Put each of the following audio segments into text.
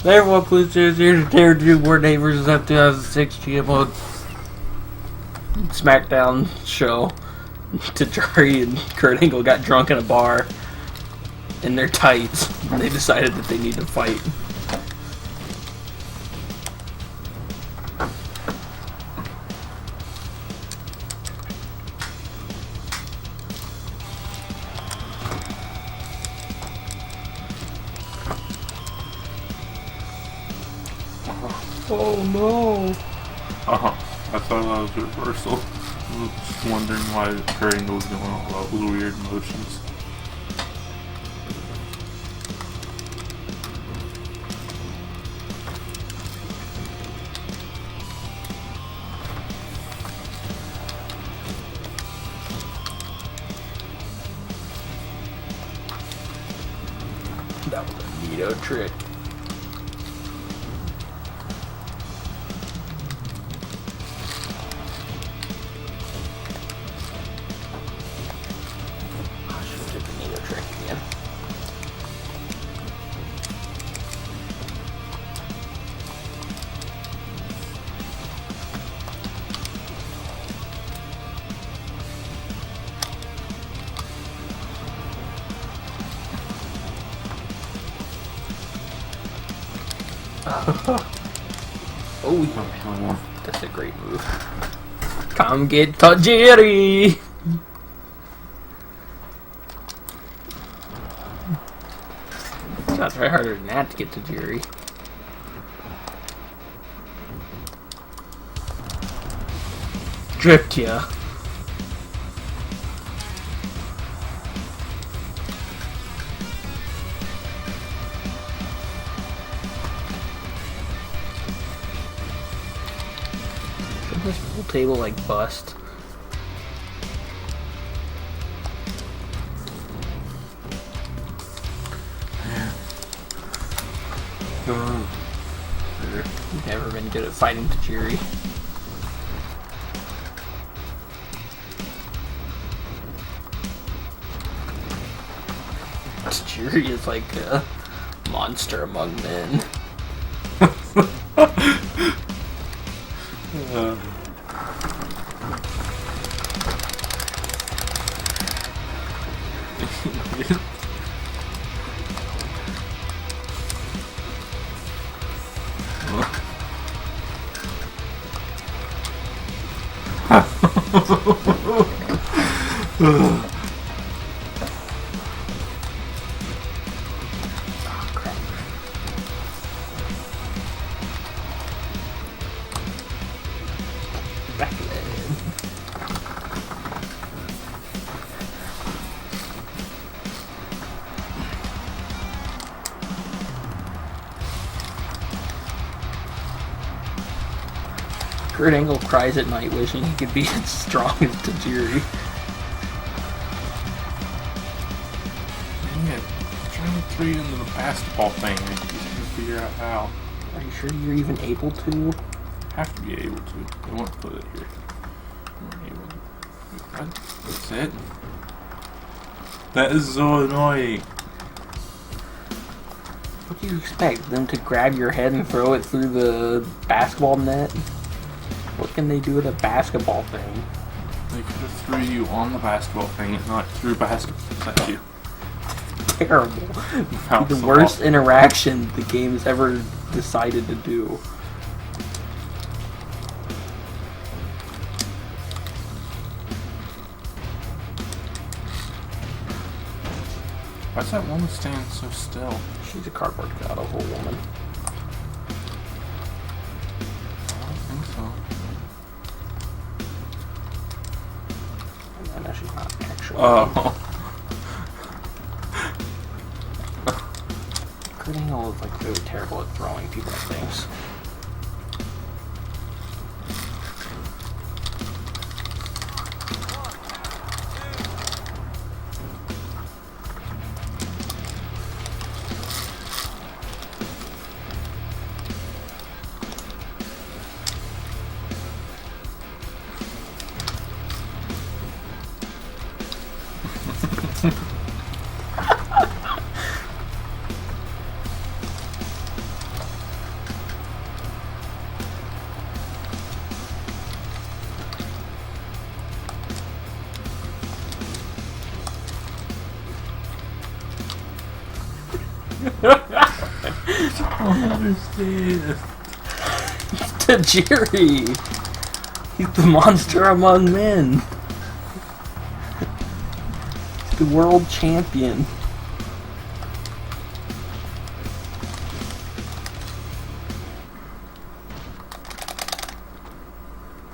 Hey everyone, BlueWoodStudios here to do more Neighbors of 2006 GMO Smackdown show. Tajiri and Kurt Angle got drunk in a bar in their tights, and they decided that they need to fight. Oh no! I thought that was a reversal. I was just wondering why Kurt Angle was doing all those weird motions. That was a neato trick. Oh, that's a great move. Come get Tajiri! It's not very harder than that to get Tajiri. Dripped ya. This whole table like bust. Never been good at fighting Tajiri. Tajiri is like a monster among men. Kurt Angle cries at night wishing he could be as strong as Tajiri. Dang it. I'm trying to throw you into the basketball thing. I just can't figure out how. Are you sure you're even able to? Have to be able to. I won't put it here. That's it. That is so annoying. What do you expect? Them to grab your head and throw it through the basketball net? What can they do with a basketball thing? They could have threw you on the basketball thing and not threw basketballs at you. Terrible. The worst interaction the game's ever decided to do. Why's that woman standing so still? She's a cardboard god of a woman. I don't think so. No, she's not actually. Oh. Kurt Angle is like really terrible at throwing people at things. don't understand. Tajiri! He's the monster among men. He's the world champion.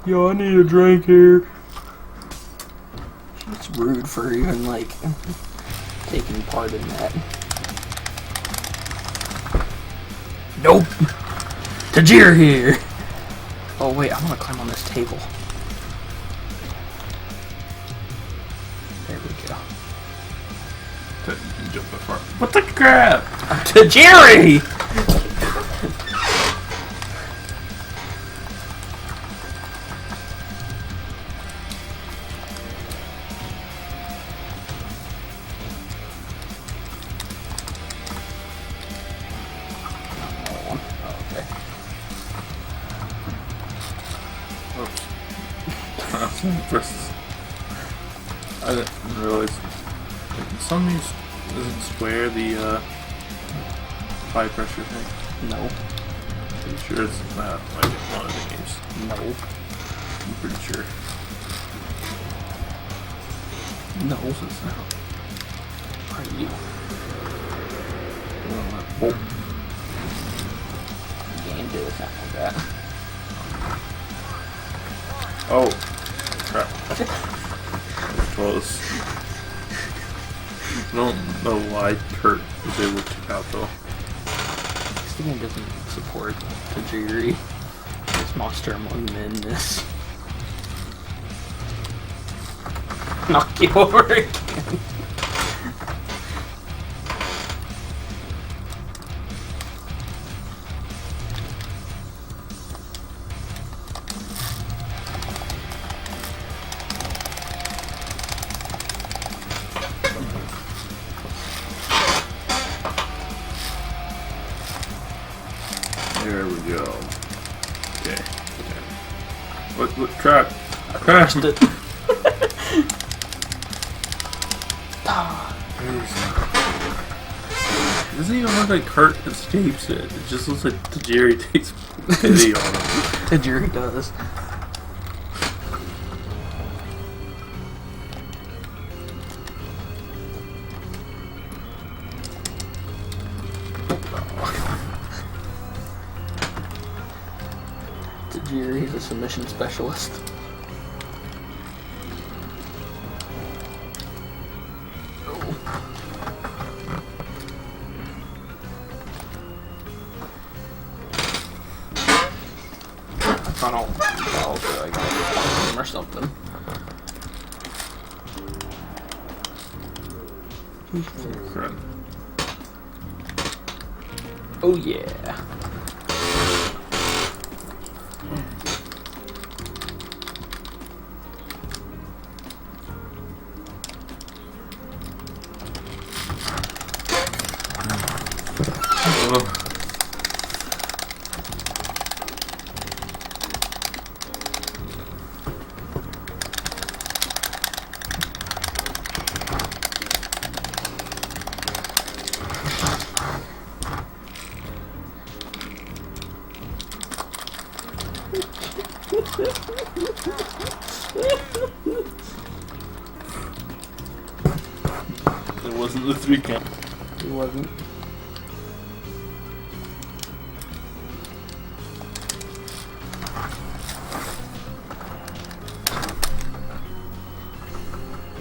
Yo, I need a drink here. It's rude for even, like, taking part in that. Nope! Tajiri here! Oh wait, I want to climb on this table. There we go. You can jump that far. What the crap? Tajiri! I didn't realize some of these isn't square the high pressure thing. No. Pretty sure it's not like one of the games. No. I'm pretty sure. No. It's not. Are you? Oh. You can't do something like that. Oh. Crap. Close. I don't know why Kurt was able to kick out though. This game doesn't support Tajiri. This monster among men. This knock you over again. There we go. Okay. What crap? I crashed it. It doesn't even look like Kurt escapes it. It just looks like Tajiri takes pity on him. Tajiri does. Tajiri is a submission specialist. I don't know, so I got him or something. Crap. Oh yeah. It wasn't the 3 count. It wasn't.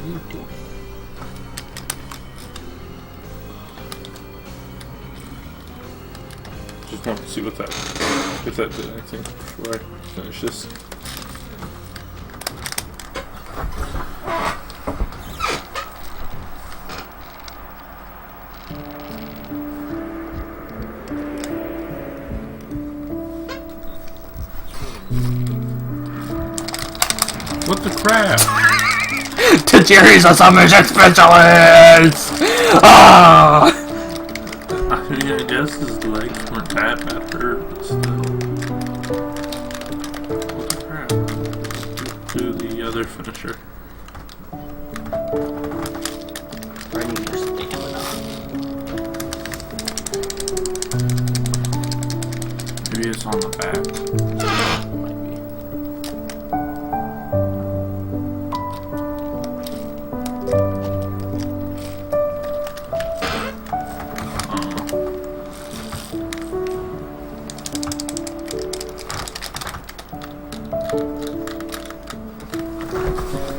You do. Just want to see what that, if that did anything before I finish this. What the crap? Tajiri's a submission specialist! Ah! I mean, I guess his legs weren't that bad hurt, but still. What the crap? Do the other finisher. I need your stamina. it's on the back. Might be.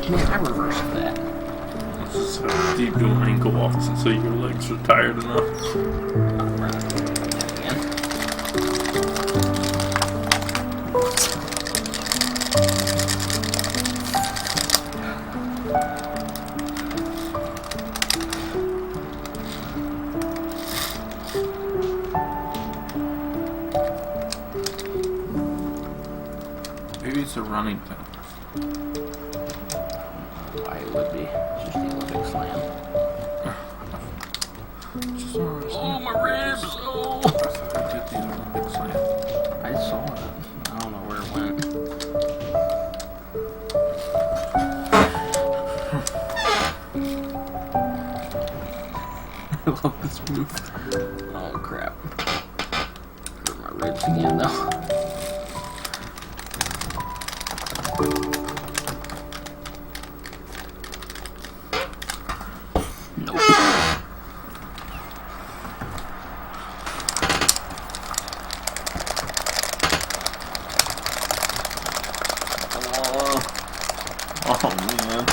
Man, I reversed that. Let's just have deep do ankle walks until your legs are tired enough. Maybe it's a running thing. Why it would be. It's just the Olympic slam. Oh, my ribs! Oh! I thought I did the Olympic slam. I saw it. I don't know where it went. I love this move. Oh, crap. Hurt my ribs again, though. Oh man.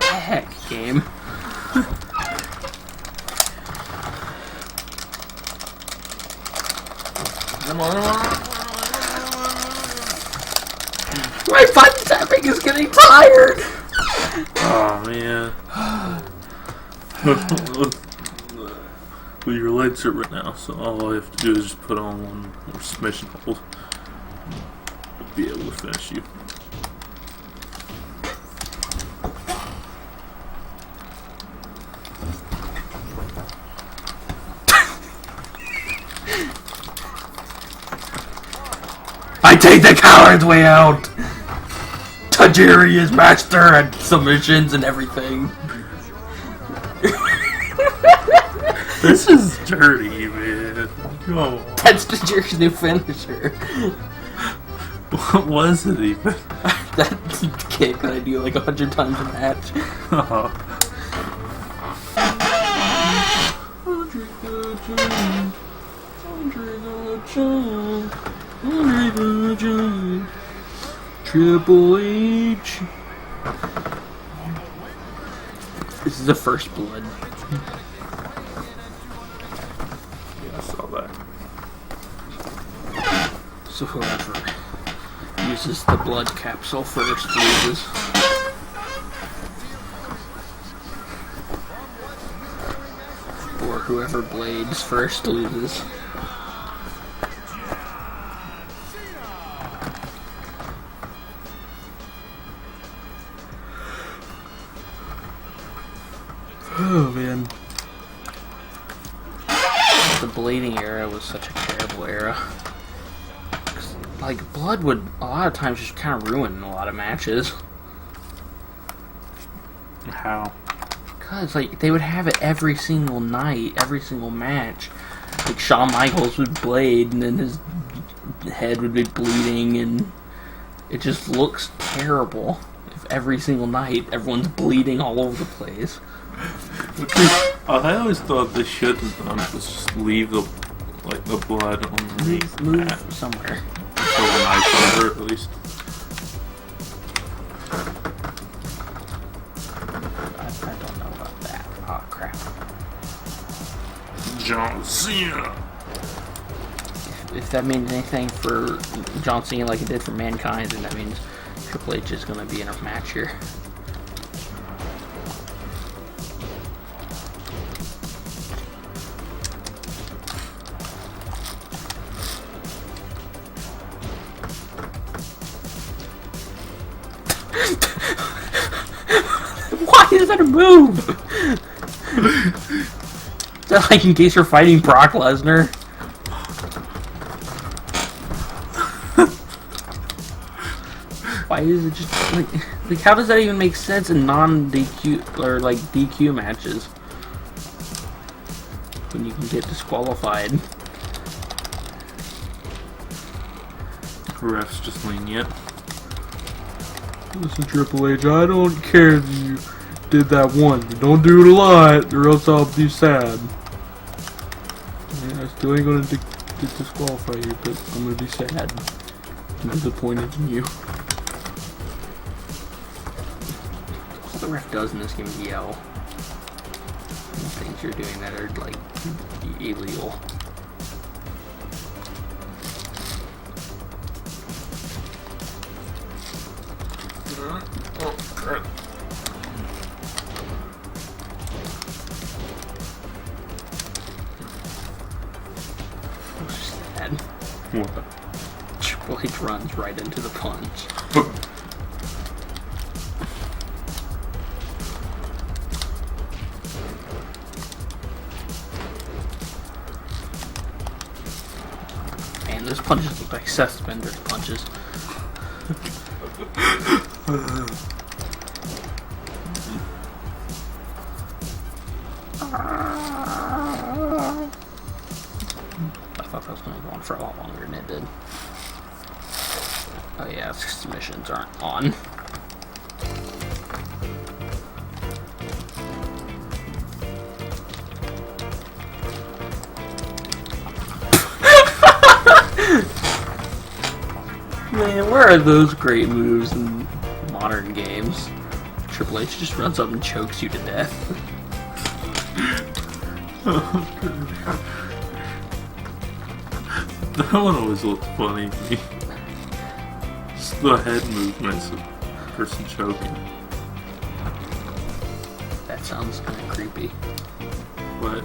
Heck, game. My button tapping is getting tired! Oh man. Well, your legs hurt right now, so all I have to do is just put on one more submission hold. I'll be able to finish you. I take the coward's way out! Tajiri is master at submissions and everything. This is dirty, man. Go. That's Tajiri's new finisher. What was it even? That kick that I do like 100 times a match. Triple H. This is the first blood. Yeah, I saw that. So whoever uses the blood capsule first loses. Or whoever blades first loses. Oh man. The blading era was such a terrible era. Like, blood would a lot of times just kind of ruin a lot of matches. How? Because, like, they would have it every single night, every single match. Like, Shawn Michaels would blade, and then his head would be bleeding, and it just looks terrible. If every single night, everyone's bleeding all over the place. I always thought they should have done was just leave the blood on the mat. Move somewhere. So when I saw her, at least. I don't know about that. Oh, crap. John Cena. If that means anything for John Cena like it did for Mankind, then that means Triple H is going to be in a match here. Why is that a move? Is that like in case you're fighting Brock Lesnar? Why is it just like how does that even make sense in non-DQ or like DQ matches? when you can get disqualified. Ref's just lenient. Listen, Triple H, I don't care if you did that one, but don't do it a lot, or else I'll be sad. Yeah, I still ain't gonna disqualify you, but I'm gonna be sad. I'm disappointed in you. All the ref does in this game is yell. Things you're doing that are, like, illegal. Oh, crap. What's sad? What? Triple H runs right into the punch. Man, those punches look like Seth Spencer's punches. I thought that was going to go on for a lot longer than it did. Oh yeah, submissions aren't on. Man, where are those great moves in modern games? Triple H just runs up and chokes you to death. That one always looked funny to me. Just the head movements of the person choking. That sounds kind of creepy. What?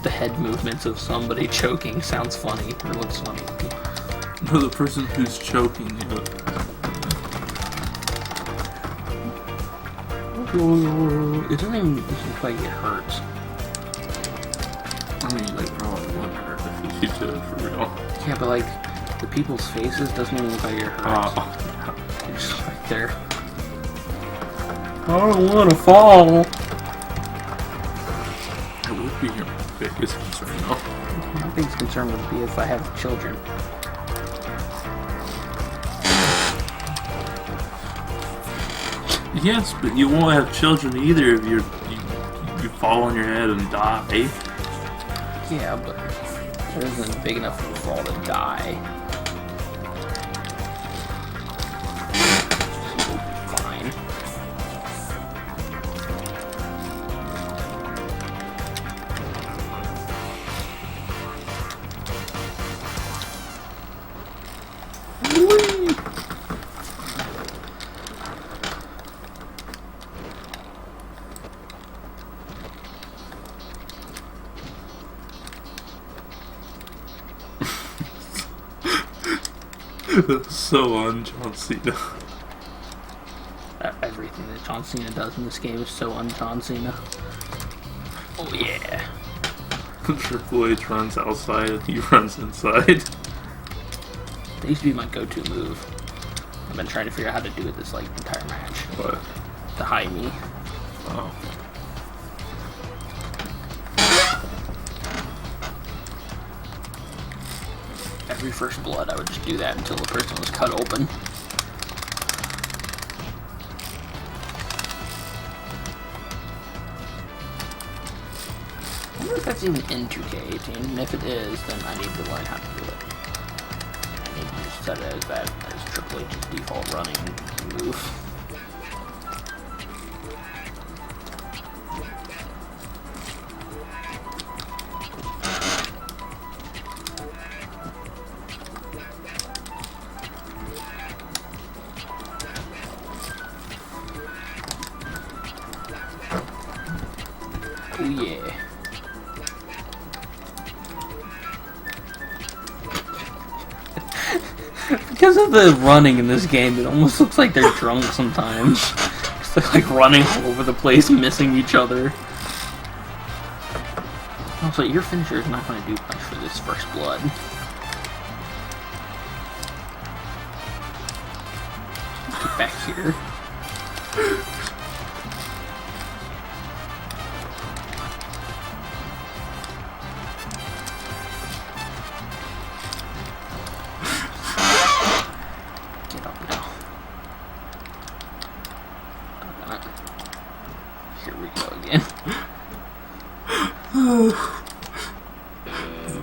The head movements of somebody choking sounds funny, or looks funny. No, the person who's choking, you know. It doesn't even look like it hurts. I mean, like, probably wouldn't hurt if you did it for real. Yeah, but like, the people's faces doesn't even look like it hurts. Oh. They're just right there. I don't want to fall. That would be your biggest concern, though. My biggest concern would be if I have children. Yes, but you won't have children either if you fall on your head and die. Yeah, but it isn't big enough for all to die. Fine. So on John Cena. Everything that John Cena does in this game is so un-John Cena. Oh yeah. Triple H runs outside and he runs inside. That used to be my go-to move. I've been trying to figure out how to do it this like entire match. What? The high knee. Oh. Every first blood, I would just do that until the person was cut open. I wonder if that's even in 2K18, and if it is, then I need to learn how to do it. I need to just set it as that as Triple H's default running move. Oh yeah. Because of the running in this game, it almost looks like they're drunk sometimes. Because they're like running all over the place, missing each other. Also, your finisher is not going to do much for this first blood. Get back here.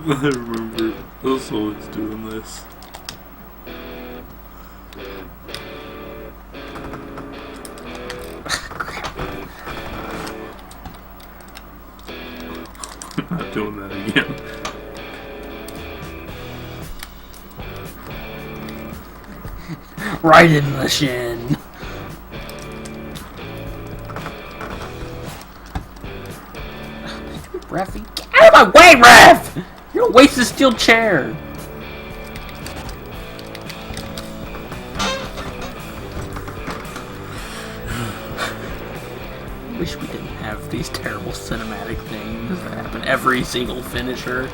I remember us always doing this. I'm not doing that again. Right in the shin. Ref, get out of my way, ref! You're gonna waste this steel chair. Wish we didn't have these terrible cinematic things that happen every single finisher.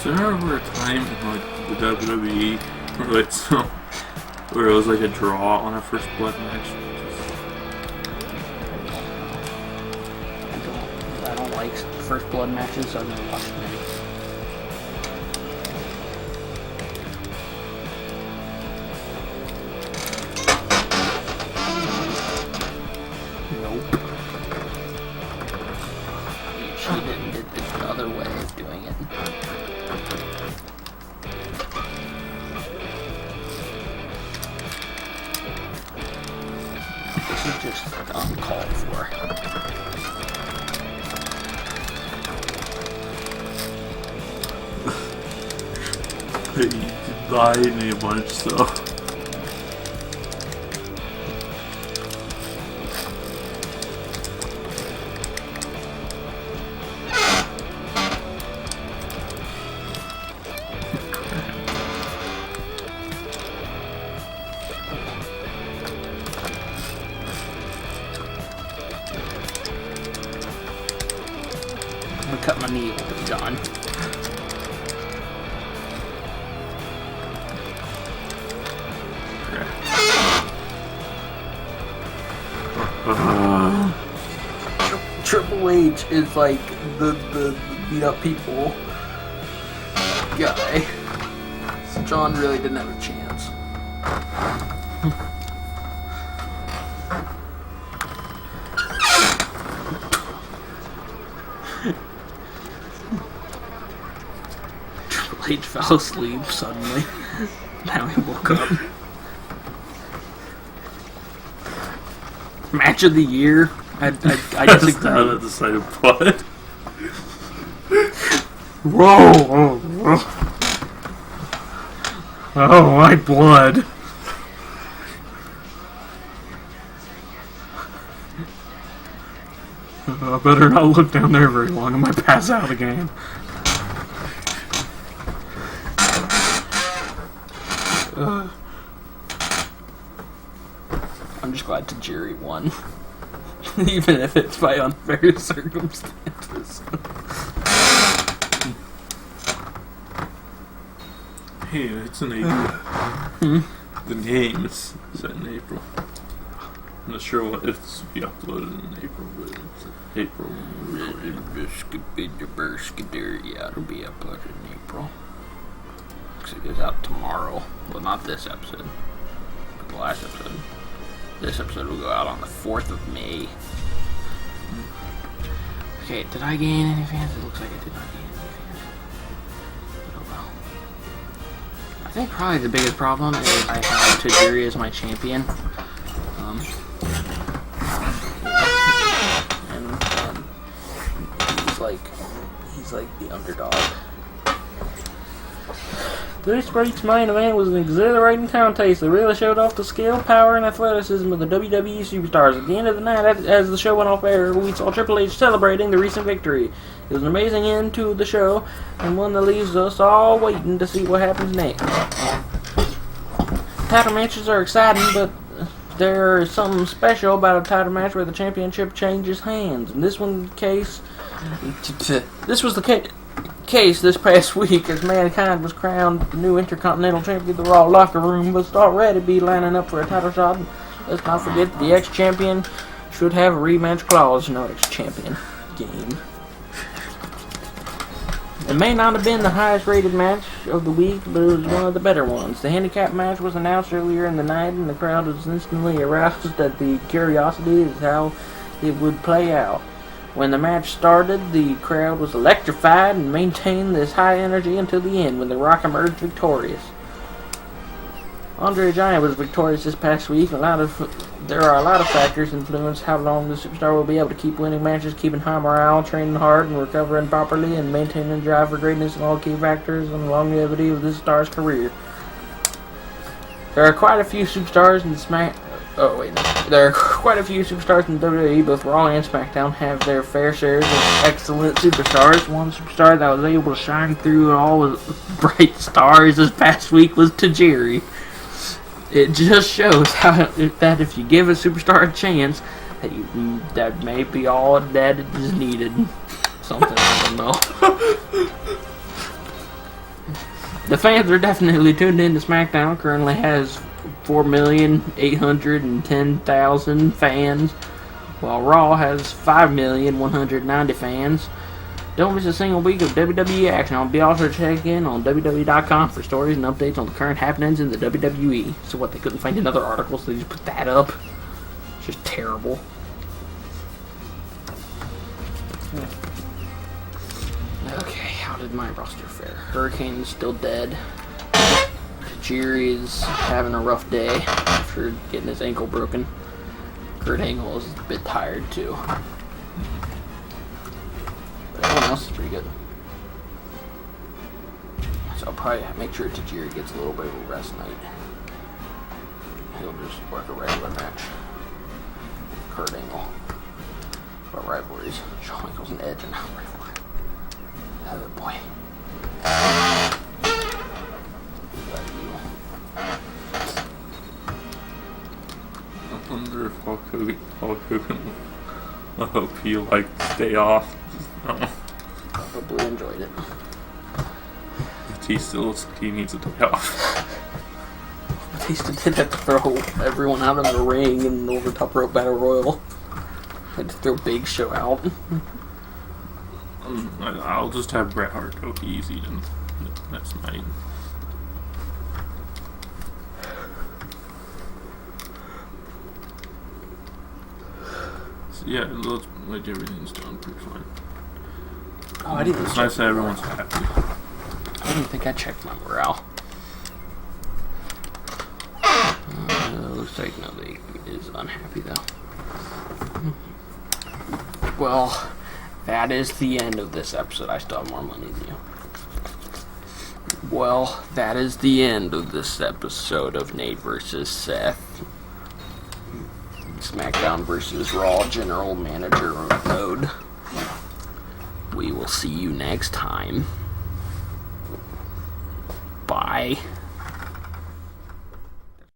So I remember a time in like the WWE where it was like a draw on a first blood match. I don't like first blood matches, so I've never watched many. Nope. She did the other way of doing it. This is just uncalled for. You lied me a bunch, so. I'm gonna cut my knee open, John. Triple H is like the beat up people guy. So John really didn't have a chance. Triple H fell asleep suddenly. Now he woke up. Match of the year. I disagree. Out of the sight of blood. Whoa! Oh, my blood. I better not look down there very long. I might pass out again. I'm just glad Tajiri won. Even if it's by unfair circumstances. Hey, it's in April. The game is set in April. I'm not sure what if this will be uploaded in April, but it's April. Yeah, it'll be uploaded in April. Because it goes out tomorrow. Well, not this episode, but the last episode. This episode will go out on the 4th of May. Okay, did I gain any fans? It looks like I did not gain any fans. Oh well. I think probably the biggest problem is I have Tajiri as my champion. And he's like the underdog. This week's main event was an exhilarating contest that really showed off the skill, power, and athleticism of the WWE superstars. At the end of the night, as the show went off air, we saw Triple H celebrating the recent victory. It was an amazing end to the show, and one that leaves us all waiting to see what happens next. Title matches are exciting, but there's something special about a title match where the championship changes hands. In this was the case this past week as Mankind was crowned the new Intercontinental Champion. The Raw locker room must already be lining up for a title shot. Let's not forget that the ex-champion should have a rematch clause. No ex-champion game. It may not have been the highest rated match of the week, but it was one of the better ones. The handicap match was announced earlier in the night, and the crowd was instantly aroused at the curiosity as how it would play out. When the match started, the crowd was electrified and maintained this high energy until the end, when The Rock emerged victorious. Andre the Giant was victorious this past week. There are a lot of factors influence how long the superstar will be able to keep winning matches, keeping high morale, training hard, and recovering properly, and maintaining the drive for greatness and all key factors on the longevity of this star's career. There are quite a few superstars in There are quite a few superstars in WWE. Both Raw and SmackDown have their fair shares of excellent superstars. One superstar that was able to shine through it all with bright stars this past week was Tajiri. It just shows that if you give a superstar a chance, that may be all that is needed. Something, I don't know. The fans are definitely tuned in to SmackDown. Currently has 4,810,000 fans, while Raw has 5,190,000 fans. Don't miss a single week of WWE action. I'll be also checking in on WWE.com for stories and updates on the current happenings in the WWE. So what, they couldn't find another article, so they just put that up? It's just terrible. Okay, how did my roster fare? Hurricane's still dead. Tajiri is having a rough day after getting his ankle broken. Kurt Angle is a bit tired too. Everyone else is pretty good. So I'll probably make sure Tajiri gets a little bit of a rest night. He'll just work a regular match. Kurt Angle. But rivalries. Shawn Michaels and Edge are not rivalry. Oh boy. I wonder if Hulk Hogan I hope he stay off. Probably enjoyed it. Batista looks like he needs a day off. Batista did have to throw everyone out of the ring in the over top rope battle royal. Had to throw Big Show out. I'll just have Bret Hart go easy then next night. So yeah, it looks like everything's done pretty fine. Oh, I didn't. It's nice that everyone's happy. I didn't think I checked my morale. Looks like nobody is unhappy though. Well, that is the end of this episode. I still have more money than you. Well, that is the end of this episode of Nate vs. Seth. SmackDown vs. Raw General Manager mode. We will see you next time. Bye.